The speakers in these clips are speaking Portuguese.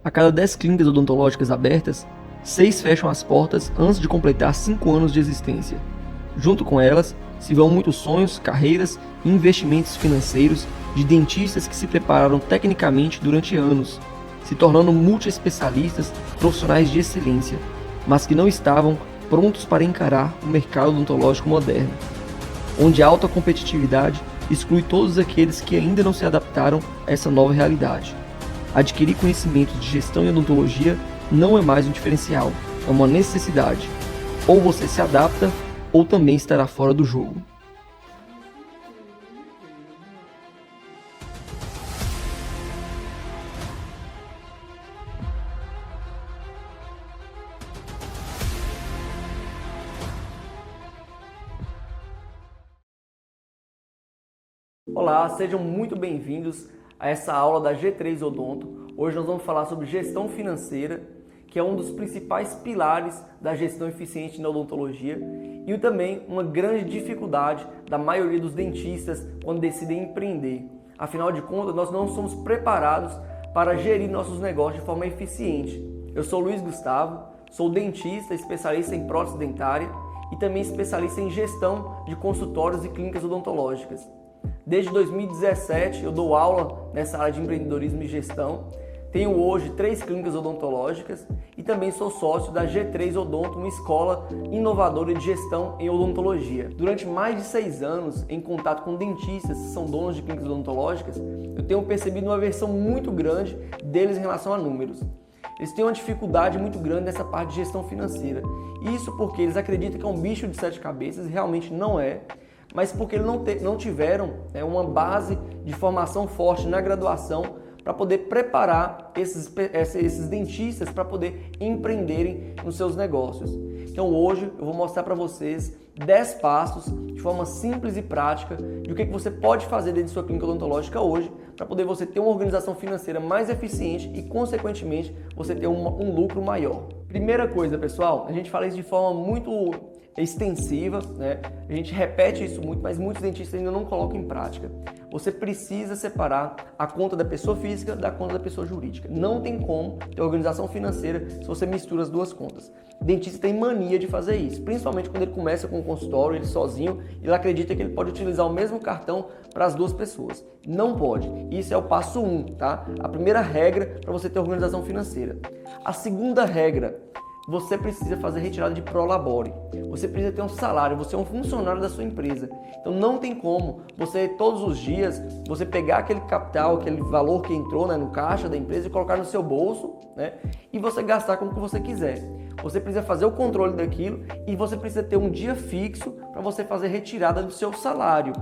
A cada 10 clínicas odontológicas abertas, 6 fecham as portas antes de completar 5 anos de existência. Junto com elas, se vão muitos sonhos, carreiras e investimentos financeiros de dentistas que se prepararam tecnicamente durante anos, se tornando multiespecialistas, profissionais de excelência, mas que não estavam prontos para encarar o mercado odontológico moderno, onde a alta competitividade exclui todos aqueles que ainda não se adaptaram a essa nova realidade. Adquirir conhecimentos de gestão e odontologia não é mais um diferencial, é uma necessidade. Ou você se adapta, ou também estará fora do jogo. Olá, sejam muito bem-vindos a essa aula da G3 Odonto. Hoje nós vamos falar sobre gestão financeira, que é um dos principais pilares da gestão eficiente na odontologia e também uma grande dificuldade da maioria dos dentistas quando decidem empreender. Afinal de contas, nós não somos preparados para gerir nossos negócios de forma eficiente. Eu sou Luiz Gustavo, sou dentista, especialista em prótese dentária e também especialista em gestão de consultórios e clínicas odontológicas. Desde 2017 eu dou aula nessa área de empreendedorismo e gestão. Tenho hoje 3 clínicas odontológicas e também sou sócio da G3 Odonto, uma escola inovadora de gestão em odontologia. Durante mais de 6 anos, em contato com dentistas que são donos de clínicas odontológicas, eu tenho percebido uma aversão muito grande deles em relação a números. Eles têm uma dificuldade muito grande nessa parte de gestão financeira. Isso porque eles acreditam que é um bicho de 7 cabeças, realmente não é. Mas porque eles não tiveram uma base de formação forte na graduação para poder preparar esses dentistas para poder empreenderem nos seus negócios. Então hoje eu vou mostrar para vocês 10 passos de forma simples e prática de o que você pode fazer dentro de sua clínica odontológica hoje para poder você ter uma organização financeira mais eficiente e, consequentemente, você ter um lucro maior. Primeira coisa, pessoal, a gente fala isso de forma muito extensiva, né? A gente repete isso muito, mas muitos dentistas ainda não colocam em prática. Você precisa separar a conta da pessoa física da conta da pessoa jurídica. Não tem como ter organização financeira se você mistura as duas contas. O dentista tem mania de fazer isso, principalmente quando ele começa com um consultório, ele sozinho, ele acredita que ele pode utilizar o mesmo cartão para as duas pessoas. Não pode. Isso é o passo 1, tá? A primeira regra para você ter organização financeira. A segunda regra: você precisa fazer retirada de prolabore. Você precisa ter um salário, você é um funcionário da sua empresa. Então não tem como você todos os dias você pegar aquele capital, aquele valor que entrou no caixa da empresa e colocar no seu bolso, e você gastar como que você quiser. Você precisa fazer o controle daquilo e você precisa ter um dia fixo para você fazer retirada do seu salário,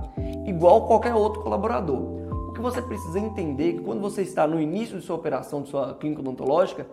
igual qualquer outro colaborador. O que você precisa entender é que quando você está no início de sua operação, de sua clínica odontológica,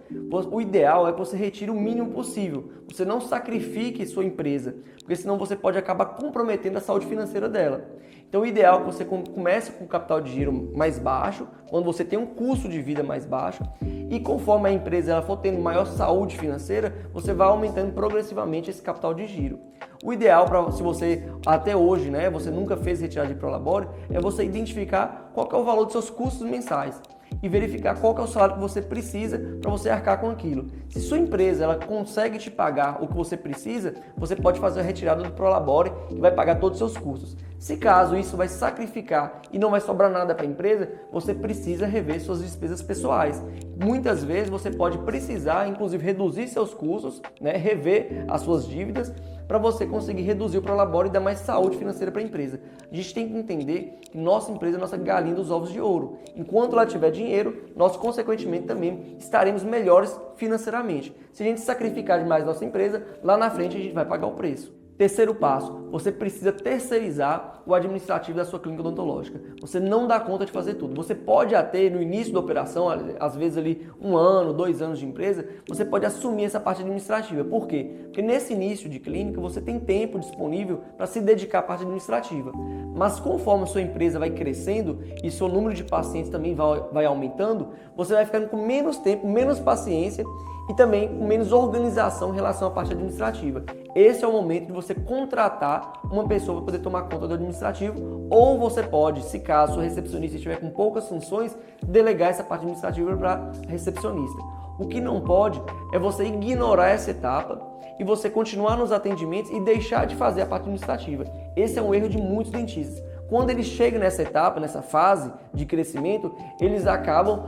o ideal é que você retire o mínimo possível. Você não sacrifique sua empresa, porque senão você pode acabar comprometendo a saúde financeira dela. Então o ideal é que você comece com o capital de giro mais baixo, quando você tem um custo de vida mais baixo, e conforme a empresa ela for tendo maior saúde financeira, você vai aumentando progressivamente esse capital de giro. O ideal, se você até hoje você nunca fez retirada de prolabore, é você identificar qual que é o valor dos seus custos mensais e verificar qual que é o salário que você precisa para você arcar com aquilo. Se sua empresa ela consegue te pagar o que você precisa, você pode fazer a retirada do prolabore e vai pagar todos os seus custos. Se caso isso vai sacrificar e não vai sobrar nada para a empresa, você precisa rever suas despesas pessoais. Muitas vezes você pode precisar, inclusive, reduzir seus custos, rever as suas dívidas, para você conseguir reduzir o prolabore e dar mais saúde financeira para a empresa. A gente tem que entender que nossa empresa é nossa galinha dos ovos de ouro. Enquanto ela tiver dinheiro, nós consequentemente também estaremos melhores financeiramente. Se a gente sacrificar demais nossa empresa, lá na frente a gente vai pagar o preço. Terceiro passo, você precisa terceirizar o administrativo da sua clínica odontológica. Você não dá conta de fazer tudo. Você pode até, no início da operação, às vezes ali 1 ano, 2 anos de empresa, você pode assumir essa parte administrativa. Por quê? Porque nesse início de clínica você tem tempo disponível para se dedicar à parte administrativa. Mas conforme a sua empresa vai crescendo e seu número de pacientes também vai aumentando, você vai ficando com menos tempo, menos paciência e também com menos organização em relação à parte administrativa. Esse é o momento de você contratar uma pessoa para poder tomar conta do administrativo, ou você pode, se caso o recepcionista estiver com poucas funções, delegar essa parte administrativa para a recepcionista. O que não pode é você ignorar essa etapa e você continuar nos atendimentos e deixar de fazer a parte administrativa. Esse é um erro de muitos dentistas. Quando eles chegam nessa etapa, nessa fase de crescimento, eles acabam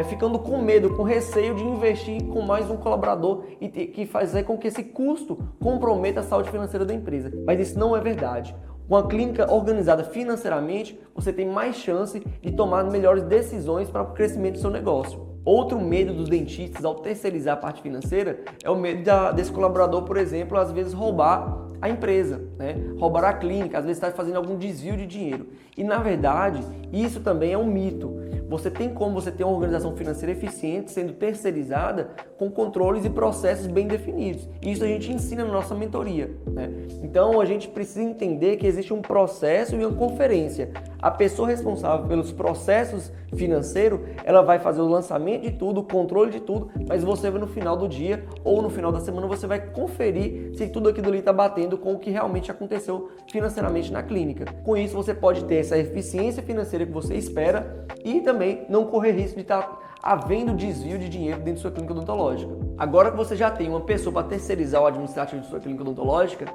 ficando com medo, com receio de investir com mais um colaborador e que fazer com que esse custo comprometa a saúde financeira da empresa. Mas isso não é verdade. Com a clínica organizada financeiramente, você tem mais chance de tomar melhores decisões para o crescimento do seu negócio. Outro medo dos dentistas ao terceirizar a parte financeira é o medo desse colaborador, por exemplo, às vezes roubar a empresa, né? Roubar a clínica, às vezes está fazendo algum desvio de dinheiro. E na verdade, isso também é um mito. Você tem como você ter uma organização financeira eficiente sendo terceirizada com controles e processos bem definidos. Isso a gente ensina na nossa mentoria, né? Então a gente precisa entender que existe um processo e uma conferência. A pessoa responsável pelos processos financeiros, ela vai fazer o lançamento de tudo, o controle de tudo, mas você no final do dia ou no final da semana você vai conferir se tudo aquilo ali está batendo com o que realmente aconteceu financeiramente na clínica. Com isso você pode ter essa eficiência financeira que você espera e também não correr risco de estar havendo desvio de dinheiro dentro de sua clínica odontológica. Agora que você já tem uma pessoa para terceirizar o administrativo de sua clínica odontológica,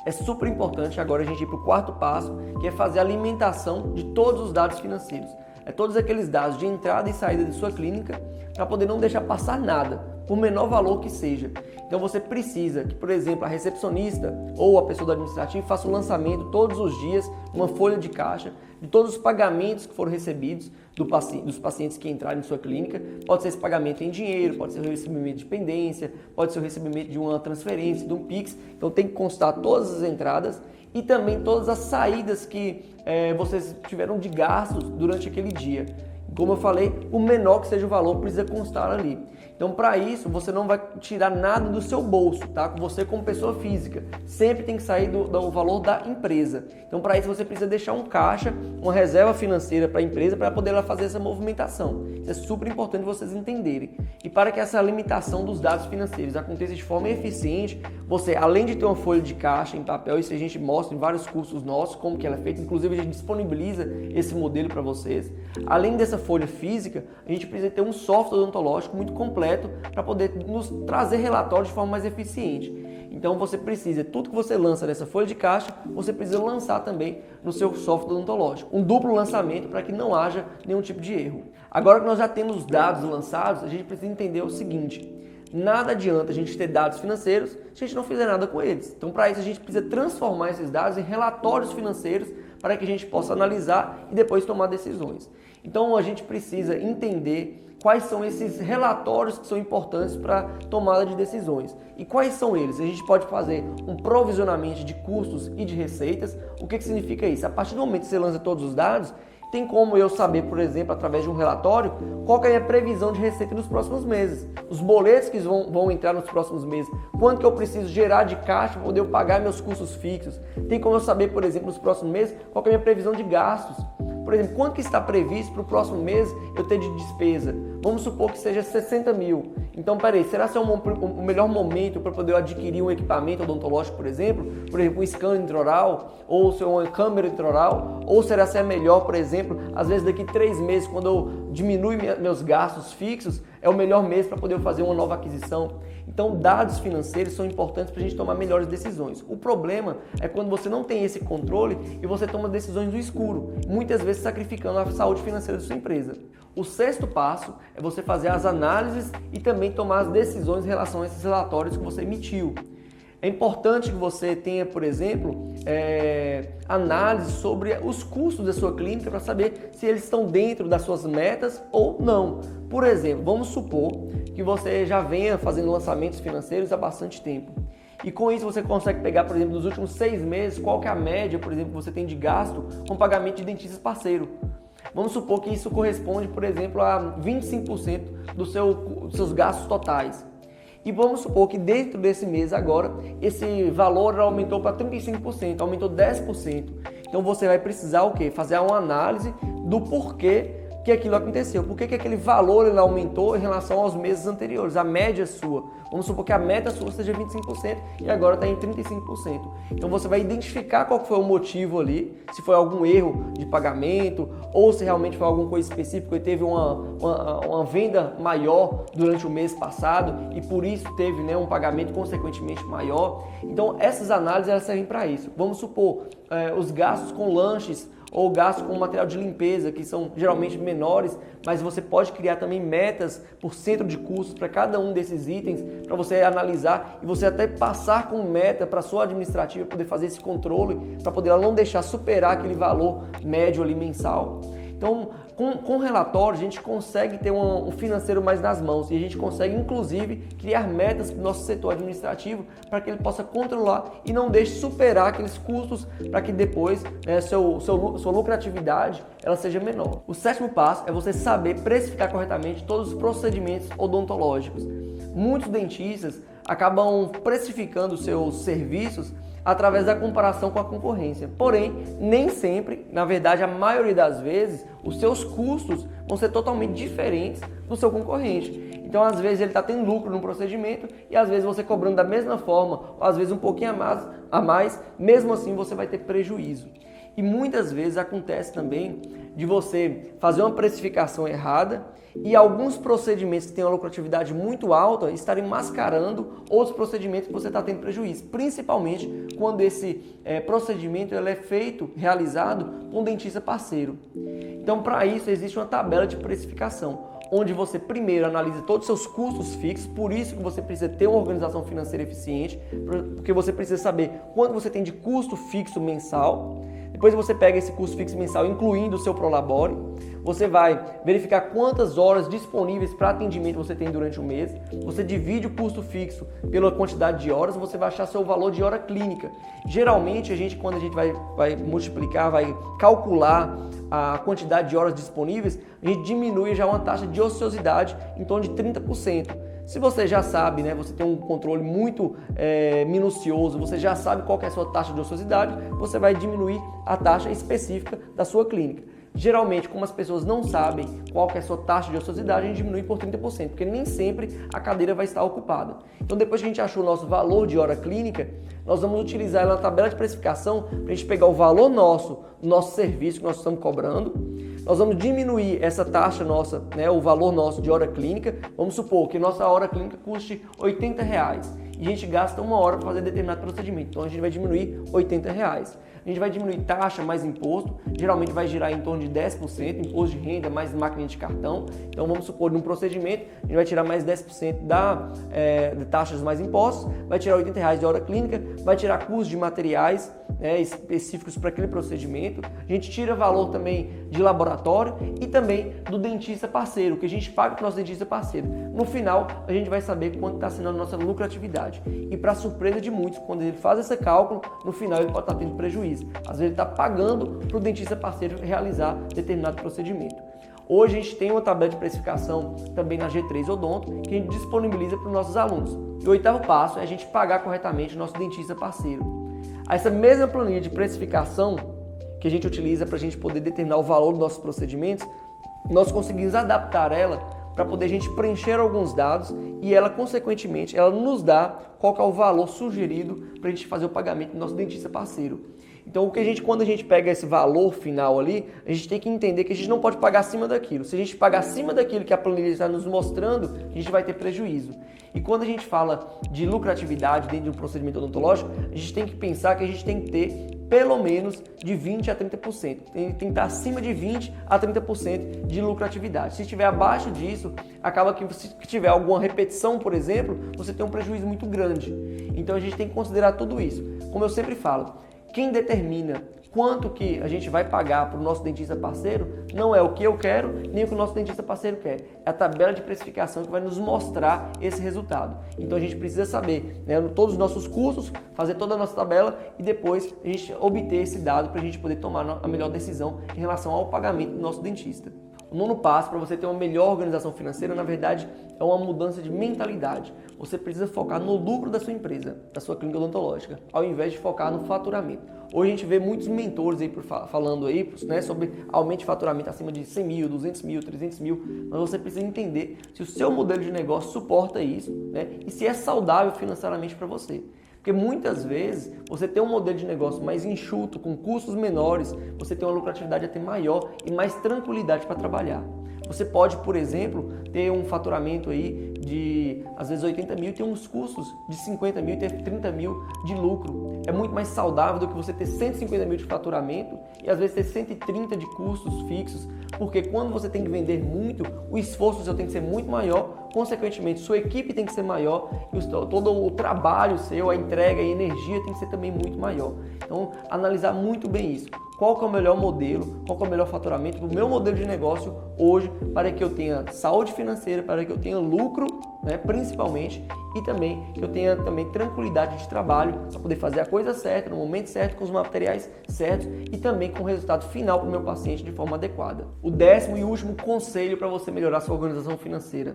é super importante agora a gente ir para o quarto passo, que é fazer a alimentação de todos os dados financeiros. É todos aqueles dados de entrada e saída de sua clínica para poder não deixar passar nada, por menor valor que seja. Então você precisa que, por exemplo, a recepcionista ou a pessoa do administrativo faça um lançamento todos os dias, uma folha de caixa, de todos os pagamentos que foram recebidos dos pacientes que entraram em sua clínica. Pode ser esse pagamento em dinheiro, pode ser o recebimento de pendência, pode ser o recebimento de uma transferência, de um Pix. Então tem que constar todas as entradas e também todas as saídas que vocês tiveram de gastos durante aquele dia. Como eu falei, o menor que seja o valor precisa constar ali. Então, para isso, você não vai tirar nada do seu bolso, tá? Você como pessoa física. Sempre tem que sair do valor da empresa. Então, para isso, você precisa deixar um caixa, uma reserva financeira para a empresa para poder ela fazer essa movimentação. Isso é super importante vocês entenderem. E para que essa limitação dos dados financeiros aconteça de forma eficiente, você, além de ter uma folha de caixa em papel, isso a gente mostra em vários cursos nossos, como que ela é feita, inclusive a gente disponibiliza esse modelo para vocês. Além dessa folha física, a gente precisa ter um software odontológico muito completo para poder nos trazer relatórios de forma mais eficiente. Então você precisa, tudo que você lança nessa folha de caixa, você precisa lançar também no seu software odontológico. Um duplo lançamento para que não haja nenhum tipo de erro. Agora que nós já temos os dados lançados, a gente precisa entender o seguinte: nada adianta a gente ter dados financeiros se a gente não fizer nada com eles. Então, para isso, a gente precisa transformar esses dados em relatórios financeiros para que a gente possa analisar e depois tomar decisões. Então, a gente precisa entender quais são esses relatórios que são importantes para tomada de decisões. E quais são eles? A gente pode fazer um provisionamento de custos e de receitas. O que significa isso? A partir do momento que você lança todos os dados, tem como eu saber, por exemplo, através de um relatório, qual que é a minha previsão de receita nos próximos meses, os boletos que vão entrar nos próximos meses, quanto que eu preciso gerar de caixa para poder eu pagar meus custos fixos. Tem como eu saber, por exemplo, nos próximos meses, qual que é a minha previsão de gastos. Por exemplo, quanto que está previsto para o próximo mês eu ter de despesa? Vamos supor que seja 60 mil. Então, peraí, será que é o melhor momento para poder eu adquirir um equipamento odontológico, por exemplo, um scanner intraoral, ou se é uma câmera intraoral, ou será que é melhor, por exemplo, às vezes daqui 3 meses, quando eu diminuo meus gastos fixos, é o melhor mês para poder eu fazer uma nova aquisição. Então, dados financeiros são importantes para a gente tomar melhores decisões. O problema é quando você não tem esse controle e você toma decisões no escuro, muitas vezes sacrificando a saúde financeira da sua empresa. O sexto passo é você fazer as análises e também tomar as decisões em relação a esses relatórios que você emitiu. É importante que você tenha, por exemplo, análise sobre os custos da sua clínica para saber se eles estão dentro das suas metas ou não. Por exemplo, vamos supor que você já venha fazendo lançamentos financeiros há bastante tempo. E com isso você consegue pegar, por exemplo, nos últimos 6 meses, qual que é a média, por exemplo, que você tem de gasto com pagamento de dentistas parceiro. Vamos supor que isso corresponde, por exemplo, a 25% dos seus gastos totais. E vamos supor que dentro desse mês agora, esse valor aumentou para 35%, aumentou 10%. Então você vai precisar o quê? Fazer uma análise do porquê que aquilo aconteceu. Por que aquele valor ele aumentou em relação aos meses anteriores, a média sua? Vamos supor que a meta sua seja 25% e agora está em 35%. Então você vai identificar qual foi o motivo ali, se foi algum erro de pagamento ou se realmente foi alguma coisa específica e teve uma venda maior durante o mês passado e por isso teve, né, um pagamento consequentemente maior. Então essas análises elas servem para isso. Vamos supor os gastos com lanches ou gastos com material de limpeza, que são geralmente menores, mas você pode criar também metas por centro de custos para cada um desses itens, para você analisar e você até passar com meta para a sua administrativa poder fazer esse controle, para poder ela não deixar superar aquele valor médio ali mensal. Então, com o relatório, a gente consegue ter um financeiro mais nas mãos e a gente consegue, inclusive, criar metas para o nosso setor administrativo para que ele possa controlar e não deixe superar aqueles custos para que depois sua lucratividade ela seja menor. O sétimo passo é você saber precificar corretamente todos os procedimentos odontológicos. Muitos dentistas acabam precificando seus serviços através da comparação com a concorrência. Porém, nem sempre, na verdade, a maioria das vezes, os seus custos vão ser totalmente diferentes do seu concorrente. Então, às vezes, ele está tendo lucro no procedimento e, às vezes, você cobrando da mesma forma, ou às vezes um pouquinho a mais, mesmo assim você vai ter prejuízo. E muitas vezes acontece também de você fazer uma precificação errada e alguns procedimentos que têm uma lucratividade muito alta estarem mascarando outros procedimentos que você está tendo prejuízo, principalmente quando esse procedimento ele é realizado com um dentista parceiro. Então, para isso, existe uma tabela de precificação, onde você primeiro analisa todos os seus custos fixos, por isso que você precisa ter uma organização financeira eficiente, porque você precisa saber quanto você tem de custo fixo mensal. Depois você pega esse custo fixo mensal, incluindo o seu Prolabore. Você vai verificar quantas horas disponíveis para atendimento você tem durante o mês. Você divide o custo fixo pela quantidade de horas, você vai achar seu valor de hora clínica. Geralmente, quando a gente vai multiplicar, vai calcular a quantidade de horas disponíveis, a gente diminui já uma taxa de ociosidade em torno de 30%. Se você já sabe, né, você tem um controle muito minucioso, você já sabe qual que é a sua taxa de ociosidade, você vai diminuir a taxa específica da sua clínica. Geralmente, como as pessoas não sabem qual que é a sua taxa de ociosidade, a gente diminui por 30%, porque nem sempre a cadeira vai estar ocupada. Então, depois que a gente achou o nosso valor de hora clínica, nós vamos utilizar ela na tabela de precificação para a gente pegar o valor nosso, do nosso serviço que nós estamos cobrando. Nós vamos diminuir essa taxa nossa, né, o valor nosso de hora clínica. Vamos supor que nossa hora clínica custe R$80 e a gente gasta uma hora para fazer determinado procedimento. Então a gente vai diminuir R$80. A gente vai diminuir taxa mais imposto, geralmente vai girar em torno de 10%, imposto de renda mais máquina de cartão. Então vamos supor, num procedimento, a gente vai tirar mais 10% de taxas mais impostos, vai tirar R$80 de hora clínica, vai tirar custos de materiais específicos para aquele procedimento. A gente tira valor também de laboratório e também do dentista parceiro, que a gente paga para o nosso dentista parceiro. No final, a gente vai saber quanto está sendo a nossa lucratividade. E para surpresa de muitos, quando ele faz esse cálculo, no final ele pode estar tendo prejuízo. Às vezes ele está pagando para o dentista parceiro realizar determinado procedimento. Hoje a gente tem uma tabela de precificação também na G3 Odonto que a gente disponibiliza para os nossos alunos. E o oitavo passo é a gente pagar corretamente o nosso dentista parceiro. Essa mesma planilha de precificação que a gente utiliza para a gente poder determinar o valor dos nossos procedimentos, nós conseguimos adaptar ela para poder a gente preencher alguns dados e ela, consequentemente, ela nos dá qual que é o valor sugerido para a gente fazer o pagamento do nosso dentista parceiro. Então, quando a gente pega esse valor final ali, a gente tem que entender que a gente não pode pagar acima daquilo. Se a gente pagar acima daquilo que a planilha está nos mostrando, a gente vai ter prejuízo. E quando a gente fala de lucratividade dentro de um procedimento odontológico, a gente tem que pensar que a gente tem que ter pelo menos de 20% a 30%. Tem que estar acima de 20% a 30% de lucratividade. Se estiver abaixo disso, acaba que se tiver alguma repetição, por exemplo, você tem um prejuízo muito grande. Então a gente tem que considerar tudo isso. Como eu sempre falo, quem determina quanto que a gente vai pagar para o nosso dentista parceiro não é o que eu quero, nem o que o nosso dentista parceiro quer. É a tabela de precificação que vai nos mostrar esse resultado. Então a gente precisa saber, né, todos os nossos custos, fazer toda a nossa tabela e depois a gente obter esse dado para a gente poder tomar a melhor decisão em relação ao pagamento do nosso dentista. O nono passo para você ter uma melhor organização financeira, na verdade, é uma mudança de mentalidade. Você precisa focar no lucro da sua empresa, da sua clínica odontológica, ao invés de focar no faturamento. Hoje a gente vê muitos mentores aí falando aí, né, sobre aumento de faturamento acima de 100 mil, 200 mil, 300 mil, mas você precisa entender se o seu modelo de negócio suporta isso, né, e se é saudável financeiramente para você. Porque muitas vezes você tem um modelo de negócio mais enxuto, com custos menores, você tem uma lucratividade até maior e mais tranquilidade para trabalhar. Você pode, por exemplo, ter um faturamento aí de, às vezes, 80 mil e ter uns custos de 50 mil e ter 30 mil de lucro. É muito mais saudável do que você ter 150 mil de faturamento e, às vezes, ter 130 de custos fixos, porque quando você tem que vender muito, o esforço seu tem que ser muito maior, consequentemente, sua equipe tem que ser maior e todo o trabalho seu, a entrega e a energia tem que ser também muito maior. Então, analisar muito bem isso. Qual que é o melhor modelo, qual que é o melhor faturamento do meu modelo de negócio hoje para que eu tenha saúde financeira, para que eu tenha lucro, né, principalmente, e também que eu tenha também tranquilidade de trabalho para poder fazer a coisa certa, no momento certo, com os materiais certos e também com o resultado final para o meu paciente de forma adequada. O 10º e último conselho para você melhorar sua organização financeira: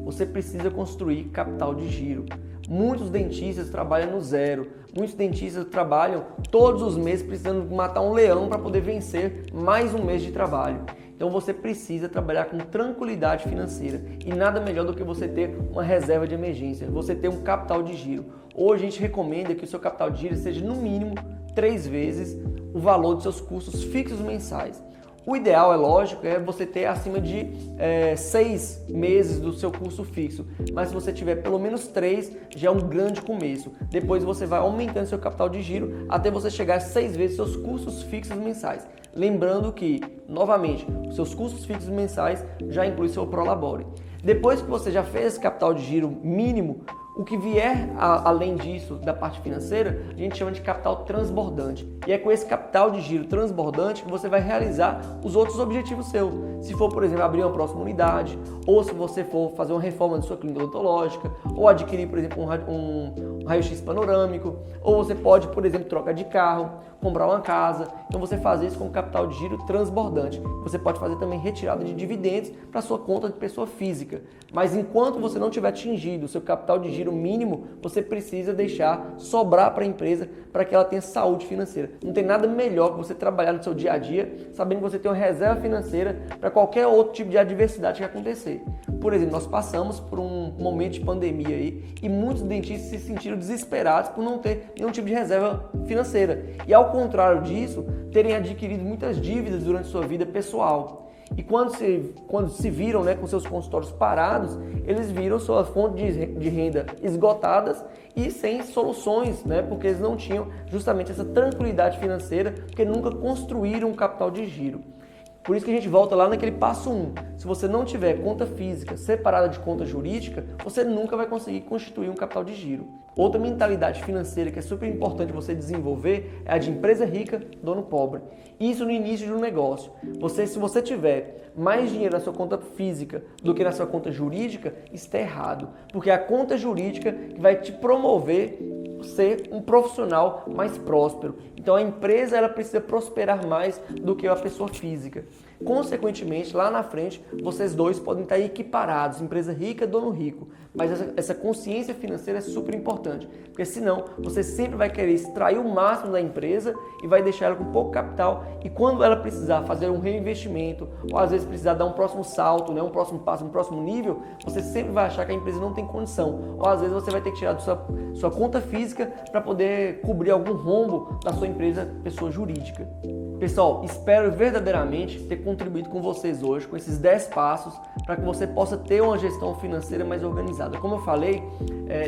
você precisa construir capital de giro. Muitos dentistas trabalham no zero, muitos dentistas trabalham todos os meses precisando matar um leão para poder vencer mais um mês de trabalho. Então você precisa trabalhar com tranquilidade financeira e nada melhor do que você ter uma reserva de emergência, você ter um capital de giro. Hoje a gente recomenda que o seu capital de giro seja no mínimo 3 vezes o valor dos seus custos fixos mensais. O ideal, é lógico, é você ter acima de 6 meses do seu custo fixo, mas se você tiver pelo menos 3, já é um grande começo. Depois você vai aumentando seu capital de giro até você chegar a 6 vezes seus custos fixos mensais. Lembrando que, novamente, os seus custos fixos mensais já inclui seu Prolabore. Depois que você já fez esse capital de giro mínimo, o que vier além disso, da parte financeira, a gente chama de capital transbordante. E é com esse capital de giro transbordante que você vai realizar os outros objetivos seus. Se for, por exemplo, abrir uma próxima unidade, ou se você for fazer uma reforma da sua clínica odontológica, ou adquirir, por exemplo, um raio-x panorâmico, ou você pode, por exemplo, trocar de carro, comprar uma casa. Então você faz isso com capital de giro transbordante. Você pode fazer também retirada de dividendos para sua conta de pessoa física. Mas enquanto você não tiver atingido o seu capital de giro mínimo, você precisa deixar sobrar para a empresa para que ela tenha saúde financeira. Não tem nada melhor que você trabalhar no seu dia a dia sabendo que você tem uma reserva financeira para qualquer outro tipo de adversidade que acontecer. Por exemplo, nós passamos por um momento de pandemia aí e muitos dentistas se sentiram desesperados por não ter nenhum tipo de reserva financeira. E ao contrário disso, terem adquirido muitas dívidas durante sua vida pessoal. E quando se viram, né, com seus consultórios parados, eles viram suas fontes de renda esgotadas e sem soluções, né, porque eles não tinham justamente essa tranquilidade financeira, porque nunca construíram um capital de giro. Por isso que a gente volta lá naquele passo 1. Se você não tiver conta física separada de conta jurídica, você nunca vai conseguir constituir um capital de giro. Outra mentalidade financeira que é super importante você desenvolver é a de empresa rica, dono pobre. Isso no início de um negócio. Se você tiver mais dinheiro na sua conta física do que na sua conta jurídica, está errado. Porque é a conta jurídica que vai te promover ser um profissional mais próspero. Então a empresa ela precisa prosperar mais do que a pessoa física. Consequentemente, lá na frente, vocês dois podem estar equiparados, empresa rica, dono rico. Mas essa consciência financeira é super importante, porque senão você sempre vai querer extrair o máximo da empresa e vai deixar ela com pouco capital e quando ela precisar fazer um reinvestimento ou às vezes precisar dar um próximo salto, né, um próximo passo, um próximo nível, você sempre vai achar que a empresa não tem condição ou às vezes você vai ter que tirar da sua conta física para poder cobrir algum rombo da sua empresa pessoa jurídica. Pessoal, espero verdadeiramente ter contribuído com vocês hoje com esses 10 passos para que você possa ter uma gestão financeira mais organizada. Como eu falei,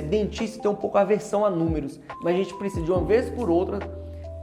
dentista tem um pouco aversão a números, mas a gente precisa de uma vez por outra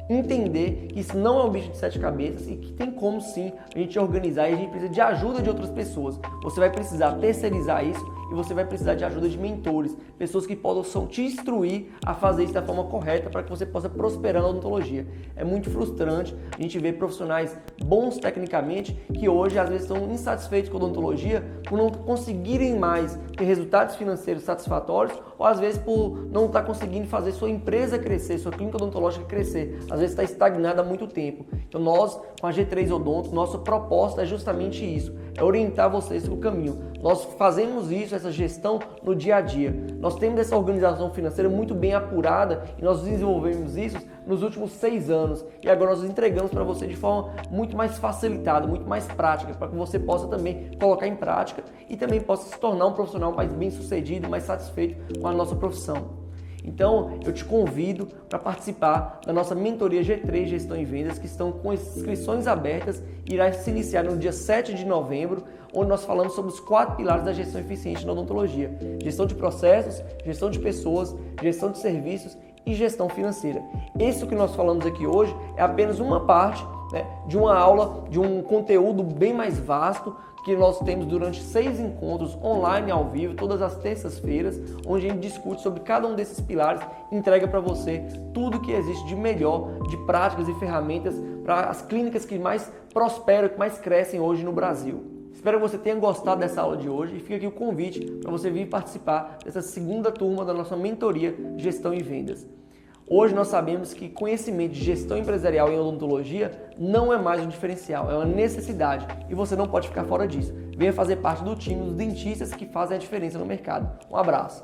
entender que isso não é um bicho de 7 cabeças e que tem como sim a gente organizar e a gente precisa de ajuda de outras pessoas. Você vai precisar terceirizar isso e você vai precisar de ajuda de mentores, pessoas que possam te instruir a fazer isso da forma correta para que você possa prosperar na odontologia. É muito frustrante a gente ver profissionais bons tecnicamente que hoje às vezes estão insatisfeitos com a odontologia por não conseguirem mais ter resultados financeiros satisfatórios ou às vezes por não estar conseguindo fazer sua empresa crescer, sua clínica odontológica crescer. Às vezes está estagnada há muito tempo. Então nós, com a G3 Odonto, nossa proposta é justamente isso, é orientar vocês no caminho. Nós fazemos isso, essa gestão no dia a dia. Nós temos essa organização financeira muito bem apurada e nós desenvolvemos isso nos últimos 6 anos. E agora nós entregamos para você de forma muito mais facilitada, muito mais prática, para que você possa também colocar em prática e também possa se tornar um profissional mais bem sucedido, mais satisfeito com a nossa profissão. Então, eu te convido para participar da nossa mentoria G3 Gestão em Vendas, que estão com inscrições abertas e irá se iniciar no dia 7 de novembro, onde nós falamos sobre os 4 pilares da gestão eficiente na odontologia: gestão de processos, gestão de pessoas, gestão de serviços e gestão financeira. Esse que nós falamos aqui hoje é apenas uma parte, né, de uma aula, de um conteúdo bem mais vasto, que nós temos durante 6 encontros online ao vivo, todas as terças-feiras, onde a gente discute sobre cada um desses pilares, entrega para você tudo que existe de melhor, de práticas e ferramentas para as clínicas que mais prosperam, que mais crescem hoje no Brasil. Espero que você tenha gostado dessa aula de hoje e fica aqui o convite para você vir participar dessa segunda turma da nossa mentoria Gestão e Vendas. Hoje nós sabemos que conhecimento de gestão empresarial em odontologia não é mais um diferencial, é uma necessidade e você não pode ficar fora disso. Venha fazer parte do time dos dentistas que fazem a diferença no mercado. Um abraço!